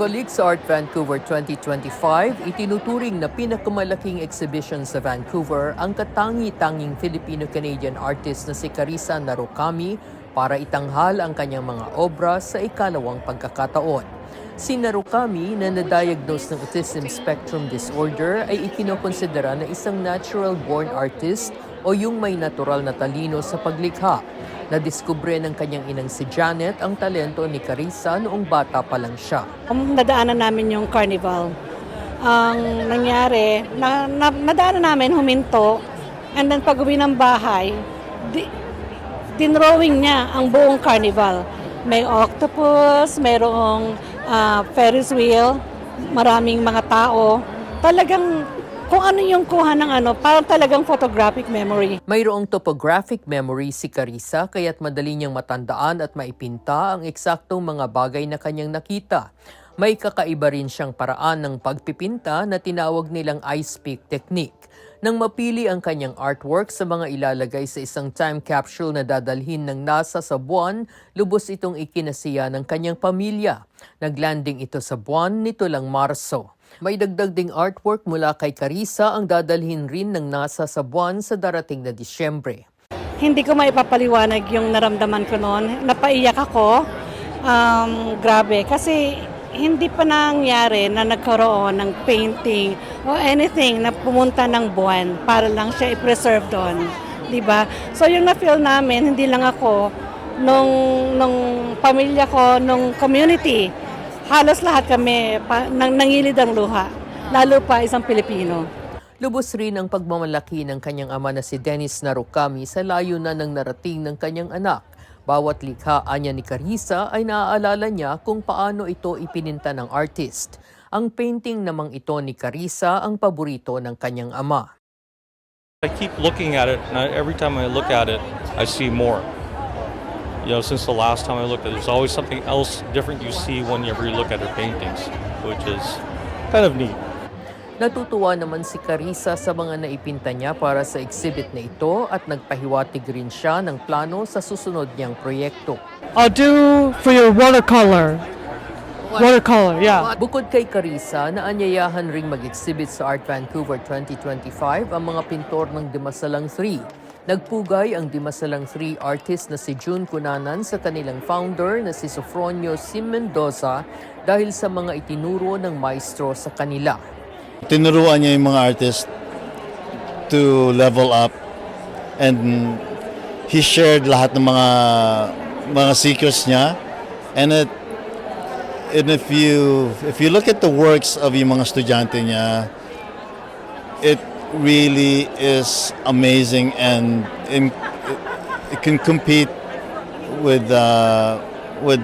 Nagbabalik sa Art Vancouver 2025, itinuturing na pinakamalaking exhibition sa Vancouver ang katangi-tanging Filipino-Canadian artist na si Carissa Narukami para itanghal ang kanyang mga obra sa ikalawang pagkakataon. Si Narukami na na-diagnose ng autism spectrum disorder ay ikinokonsidera na isang natural-born artist o yung may natural na talino sa paglikha. Nadiskubre ng kanyang inang si Janet ang talento ni Carissa noong bata pa lang siya. Nadaanan namin yung carnival. Ang nangyari, nadaanan namin huminto, and then pag-uwi ng bahay, dinrawing niya ang buong carnival. May octopus, mayroong Ferris wheel, maraming mga tao. Talagang kung ano yung kuha ng parang talagang photographic memory. Mayroong topographic memory si Carissa kaya't madali niyang matandaan at maipinta ang eksaktong mga bagay na kanyang nakita. May kakaiba rin siyang paraan ng pagpipinta na tinawag nilang ice pick technique. Nang mapili ang kanyang artwork sa mga ilalagay sa isang time capsule na dadalhin ng NASA sa buwan, lubos itong ikinasiya ng kanyang pamilya. Naglanding ito sa buwan nito lang Marso. May dagdag ding artwork mula kay Carissa ang dadalhin rin ng NASA sa buwan sa darating na Disyembre. Hindi ko maipapaliwanag yung naramdaman ko noon. Napaiyak ako. Grabe. Kasi hindi pa nangyari na nagkaroon ng painting o anything na pumunta ng buwan para lang siya i-preserve doon. Diba? So yung na-feel namin, hindi lang ako, nung pamilya ko, nung community, halos lahat kami nangilid ang luha, lalo pa isang Pilipino. Lubos rin ang pagmamalaki ng kanyang ama na si Dennis Narukami sa layunan ng narating ng kanyang anak. Bawat likhaan niya ni Carissa ay naaalala niya kung paano ito ipininta ng artist. Ang painting namang ito ni Carissa ang paborito ng kanyang ama. I keep looking at it, and every time I look at it, I see more. Since the last time I looked at it, there's always something else different you see whenever you look at her paintings, which is kind of neat. Natutuwa naman si Carissa sa mga naipinta niya para sa exhibit na ito at nagpahiwatig rin siya ng plano sa susunod niyang proyekto. I'll do for your watercolor. Watercolor, yeah. Bukod kay Carissa, naanyayahan ring mag-exhibit sa Art Vancouver 2025 ang mga pintor ng Dimasalang 3. Nagpugay ang Dimasalang 3 artist na si June Cunanan sa kanilang founder na si Sofronio C. Mendoza dahil sa mga itinuro ng maestro sa kanila. Tinuruan niya yung mga artist to level up, and he shared lahat ng mga secrets niya, and if you look at the works of yung mga estudyante niya, it really is amazing, and it can compete with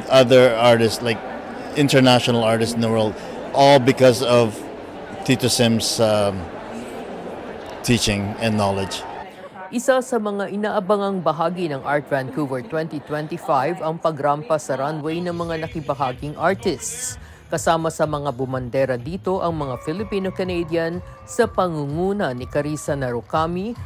other artists, like international artists in the world, all because of Tito Sim's teaching and knowledge. Isa sa mga inaabangang bahagi ng Art Vancouver 2025 ang pagrampa sa runway ng mga nakibahaging artists. Kasama sa mga bumandera dito ang mga Filipino-Canadian sa pangunguna ni Carissa Narukami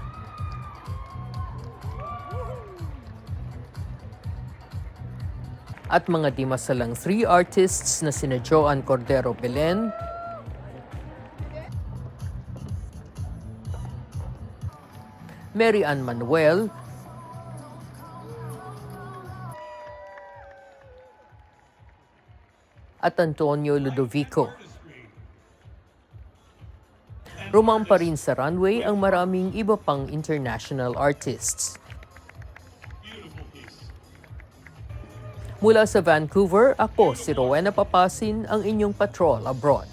at mga Dimasalang 3 artists na sina Joan Cordero Belen, Mary Ann Manuel, at Antonio Ludovico. Rumampa rin sa runway ang maraming iba pang international artists. Mula sa Vancouver, ako si Rowena Papasin, ang inyong patrol abroad.